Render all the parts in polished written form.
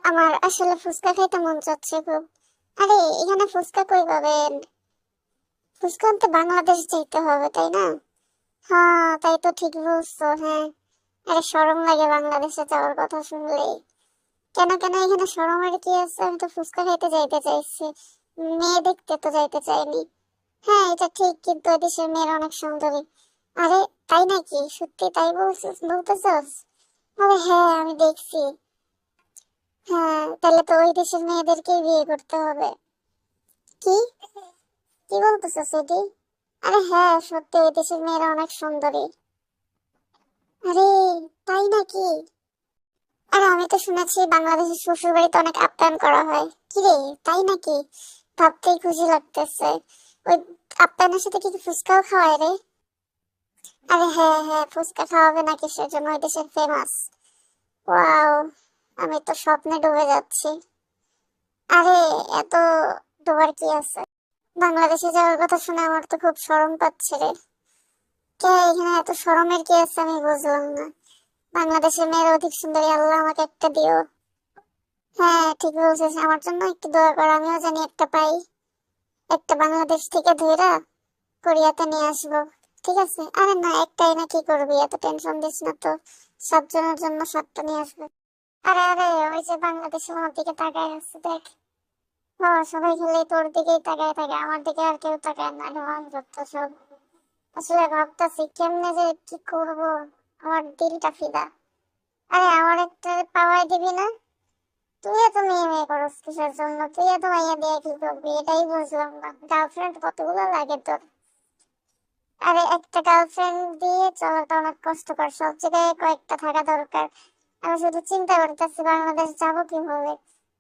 আমার আসলে ফুচকা খাইতে মন চাচ্ছে খুব। আরে এখানে ফুচকা কই পাবেন? ফুচকা আনতে বাংলাদেশ যেতে হবে, তাই না? হ্যাঁ, তাই তো, ঠিক বলছো, হ্যাঁ। আরে শরম লাগে বাংলাদেশে যাওয়ার কথা শুনলেই। কেন কেন, এখানে শরমের কি আছে? আমি তো ফুচকা খাইতে যাইতে চাইছি, মেয়ে দেখতে তো যাইতে চাইনি। হ্যাঁ, এটা ঠিক, কিন্তু এদেশের মেয়েরা অনেক সুন্দরী। আরে তাই নাকি? সত্যি তাই বলছিস, বলতেছস? আরে হ্যাঁ, আমি দেখছি। হ্যাঁ, তাহলে তো ওই দেশের মেয়েদেরকেই বিয়ে করতে হবে। কি কি বলতেছো সেটি? আরে হ্যাঁ, সত্যি ওই দেশের মেয়েরা অনেক সুন্দরী। আরে তাই নাকি? আরে আমি তো শুনেছি বাংলাদেশের শ্বশুর বাড়িতে অনেক আপ্যায়ন করা হয়। কি রে, তাই নাকি? ভাবতেই খুশি লাগতেছে। ওই আপ্যায়নের সাথে কি কি ফুচকাও খাওয়ায় রে? আরে হ্যাঁ হ্যাঁ, ফুচকা খাওয়াবে না কিসের জন্য, ওই দেশের ফেমাস। ওয়াও, আমি তো স্বপ্নে ডুবে যাচ্ছি। আরে এত ডোবার কি আছে? বাংলাদেশে যাওয়ার কথা শুনে আমার তো খুব শরম পাচ্ছে রে। কে, এখানে এত শরমের কি আছে আমি বুঝলাম না। বাংলাদেশের মেয়ের অধিক সুন্দরী, আল্লাহ আমাকে একটা দিও। হ্যাঁ ঠিক বলছিস, আমার জন্য একটু দোয়া কর, আমিও জানি একটা পাই। একটা বাংলাদেশ থেকে ধইরা কোরিয়াতে নিয়ে আসবো। ঠিক আছে? আরে না, একটাই না, কি করবি, এত টেনশন দিস না তো। 7 জনের জন্য 7টা নিয়ে আসবে। আরে আরে, ওই যে বাংলাদেশে আমার দিকে তাকায় আছে, দেখ। বাবা, সবাই খেলে তোর দিকেই তাকায় থাকে, আমার দিকে আর কেউ তাকায় না রে, যত সব। আসলে ভাবতেছি কেমনে যে কি করব, আমার দিলটা ফিদা। আরে আমার একটা পাওয়াই দিবি না? তুই এত মেয়ে মেয়ে করস কিসের জন্য? তুই এত মাইয়া দিয়ে কি করবি, এটাই বুঝলাম না। গার্লফ্রেন্ড কতগুলো লাগে তোর? আরে একটা গার্লফ্রেন্ড দিয়ে চলাটা অনেক কষ্টকর, সব জায়গায় কয়েকটা থাকা দরকার। আমি শুধু চিন্তা করতেছি বাংলাদেশ যাবো কিভাবে।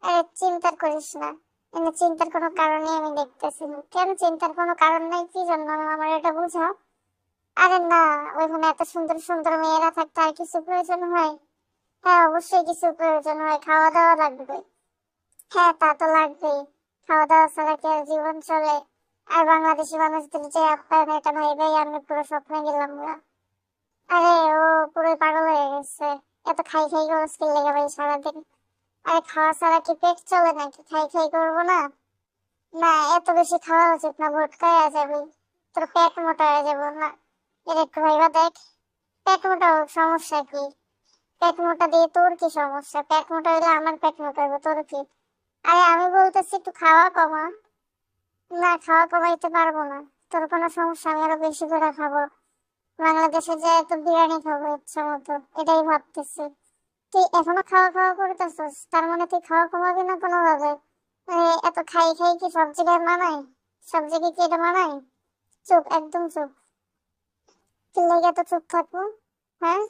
আরে চিন্তা করিস না, এমনি চিন্তার কোনো কারণই আমি দেখতেছি না। কেন চিন্তার কোনো কারণ নাই, কি জন্য আমার এটা বুঝাও। আরে না, ওইখানে এত সুন্দর সুন্দর মেয়েরা থাকতে আর কিছু প্রয়োজন হয়? হ্যাঁ অবশ্যই কিছু প্রয়োজন হয়, খাওয়া দাওয়া লাগবে। হ্যাঁ তা তো লাগবেই, খাওয়া দাওয়া ছাড়া কি আর জীবন চলে? আর বাংলাদেশি মানুষদের যে আপ্যায়ন, এটা ভাই ভাই আমি পুরো স্বপ্নে গেলাম না। আরে ও পুরো পাগল হয়ে গেছে। এত খাই খাই করছ কি লেগে ভাই সারাদিন? আরে খাওয়া ছাড়া কি পেট চলে নাকি, খাই খাই করবো না? না, এত বেশি খাওয়া উচিত না, ভটকায়া যাবি। তোর পেট মোটা হয়ে যাবো না। এর একটু ভাইবা দেখ, পেট মোটা হোক, সমস্যা কি? পেট মোটা দিয়ে তোর কি সমস্যা? পেট মোটা হইলে আমার পেট মোটা হইব, তোর কি? আরে আমি বলতেছি একটু খাওয়া কমা। না, খাওয়া কমাইতে পারবো না। তোর কোনো সমস্যা, আমি আরো বেশি করে খাবো। বাংলাদেশে যে একটু বিরিয়ানি খাবো ইচ্ছা মতো, এটাই ভাবতেছি। তুই এখনো খাওয়া খাওয়া করতেছিস, তার মানে তুই খাওয়া কমাবি না কোনোভাবে? এত খাই খাই কি সব জায়গায় মানায়? সব জায়গায় কি এটা মানায়? চুপ, একদম চুপ। কি লেগে তো চুপ থাকবো? হ্যাঁ,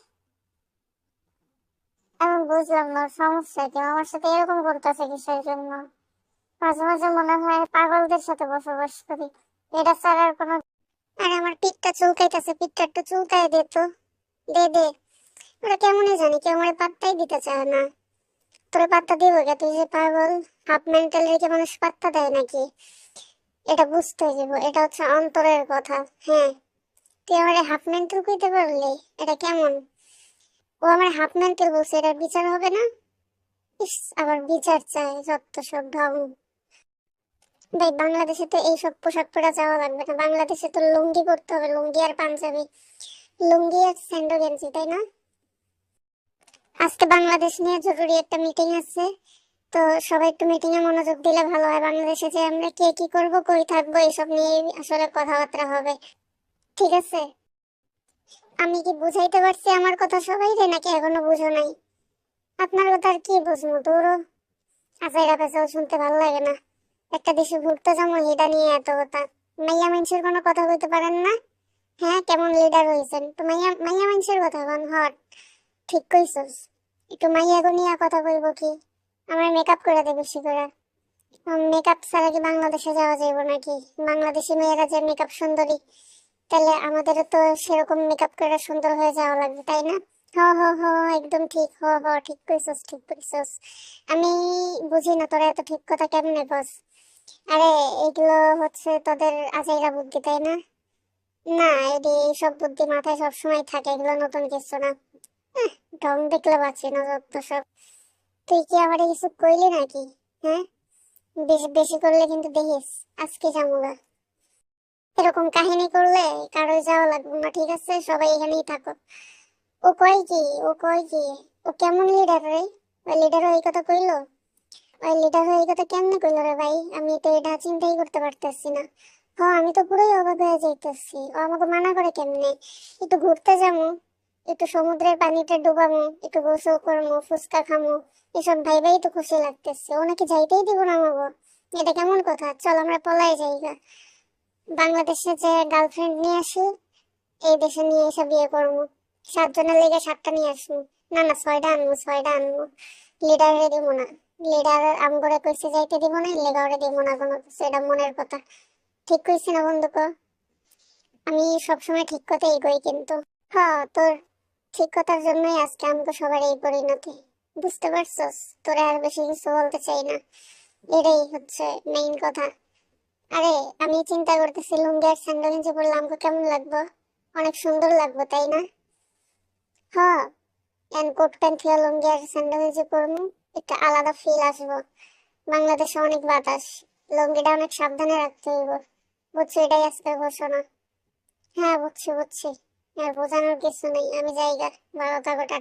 আমি বুঝলাম না সমস্যা কি, আমার সাথে এরকম করতেছে কিসের জন্য? মাঝে মাঝে মনে হয় পাগলদের সাথে বসবাস করি, এটা ছাড়া আর কোনো। আরে আমার পিঠটা চুলকাইতেছে, পিঠটা একটু চুলকাই দে তো। দে দে। ওরা কেমনই জানি, কেউ আমার পাত্তাই দিতে চায় না। তোরে পাত্তা দিব কে? তুই যে পাগল, হাফ মেন্টাল রেখে মানুষ পাত্তা দেয় নাকি? এটা বুঝতে হইব, এটা হচ্ছে অন্তরের কথা। হ্যাঁ, তুই আমার হাফ মেন্টাল কইতে পারলি? এটা কেমন? ও আমার হাফ মেন্টাল বলছে, এটার বিচার হবে না? ইস, আবার বিচার চাই, যত সব ঢং। ভাই বাংলাদেশে তো এইসব পোশাক পরে যাওয়া লাগবে না, বাংলাদেশে তো লুঙ্গি পরতে হবে, লুঙ্গি আর পাঞ্জাবি। লুঙ্গি আর স্যান্ডো গেঞ্জি, তাই না? আজকে বাংলাদেশ নিয়ে জরুরি একটা মিটিং আছে, তো সবাই একটু মিটিং এ মনোযোগ দিলে ভালো হয়। বাংলাদেশে যে আমরা কে কি করব, কই থাকবো, এসব নিয়ে আসলে কথাবার্তা হবে। ঠিক আছে? আমি কি বুঝাইতে পারছি আমার কথা সবাই রে, নাকি এখনো বুঝো নাই? আপনার কথা আর কি বুঝবো, দূরও। আজাইরা পেঁচাও শুনতে ভালো লাগে না। একটা দেশে ঘুরতে যাবো, এটা নিয়ে এত কথা। মাইয়া মানুষের কোনো কথা বলতে পারেন না? হ্যাঁ, কেমন লিডার হয়েছেন তো? মাইয়া মাইয়া মানুষের কথা বল, হট। ঠিক কইছস। একটু মাইয়া গো নিয়ে কথা কইব কি? আমার মেকআপ করে দে বেশি করে। মেকআপ ছাড়া কি বাংলাদেশে যাওয়া যাইব নাকি? বাংলাদেশি মেয়েরা যে মেকআপ সুন্দরী, তাহলে আমাদেরও তো সেরকম মেকআপ করে সুন্দর হয়ে যাওয়া লাগবে, তাই না? হ হ হ, একদম ঠিক, হ হ, ঠিক কইছস, ঠিক কইছস। আমি বুঝি না তোরা এত ঠিক কথা কেমনে কস। আরে এগুলো হচ্ছে তোদের আজাইরা বুদ্ধি, তাই না? না, এটি সব বুদ্ধি মাথায় সবসময় থাকে, এগুলো নতুন কিছু না। ঢং দেখলে বাঁচি না, যত সব। তুই কি আমার কিছু কইলি নাকি? হ্যাঁ, বেশি বেশি করলে কিন্তু দেখিস আজকে যামুগা। এরকম কাহিনী করলে কারো যাওয়া লাগবে না, ঠিক আছে? সবাই এখানেই থাকো। ও কয় কি, ও কয় কি, ও কেমন লিডার রে? ওই লিডার এই কথা কইলো? ওই লিডার এই কথা কেমনে কইলো রে ভাই? আমি তো এটা চিন্তাই করতে পারতেছি না। হ্যাঁ, আমি তো পুরোই অবাক হয়ে যাইতেছি। ও আমাকে মানা করে কেমনে? একটু ঘুরতে যাবো, একটু সমুদ্রের পানিতে ডুবামো, একটু গোসল করবো, ফুচকা খামো, এসব ভাইবাই তো খুশি লাগতেছে। ও নাকি যাইতেই দিব না আমাকে। এটা কেমন কথা? চল আমরা পলাই যাই গা। বাংলাদেশে যে গার্লফ্রেন্ড নিয়ে আসি, এই দেশে নিয়ে এসে বিয়ে করবো। 7 জনের লেগে 7টা নিয়ে আসবো। না না, 6টা আনবো, 6টা আনবো। লিডারে দিব না। লিডার আমগরে কইছে যাইতে দিব না, লেগাওরে দিব না কোনো কিছু। এটা মনের কথা। ঠিক কইছি না বন্ধু ক? আমি সবসময় ঠিক কথাই কই কিন্তু। হ্যাঁ, তোর ঠিক কথার জন্যই আজকে আমাকে সবার এই পরিণতি। বুঝতে পারছস? তোরে আর বেশি কিছু বলতে চাই না। এটাই হচ্ছে মেইন কথা। আরে, আমি চিন্তা করতেছি লুঙ্গি আর স্যান্ডেল গেঞ্জি পরলে আমাকে কেমন লাগবে? অনেক সুন্দর লাগবে, তাই না? হ্যাঁ, কোট প্যান্ট থেকে লুঙ্গি আর স্যান্ডেল গেঞ্জি পরবো, একটা আলাদা ফিল আসবো। বাংলাদেশে অনেক বাতাস, লুঙ্গিটা অনেক সাবধানে রাখতে হইব। বুঝছো? এটাই আজকের ঘোষণা। হ্যাঁ, বুঝছি বুঝছি। আর বোঝানোর কিছু নেই, আমি জায়গা 12টা গোটা।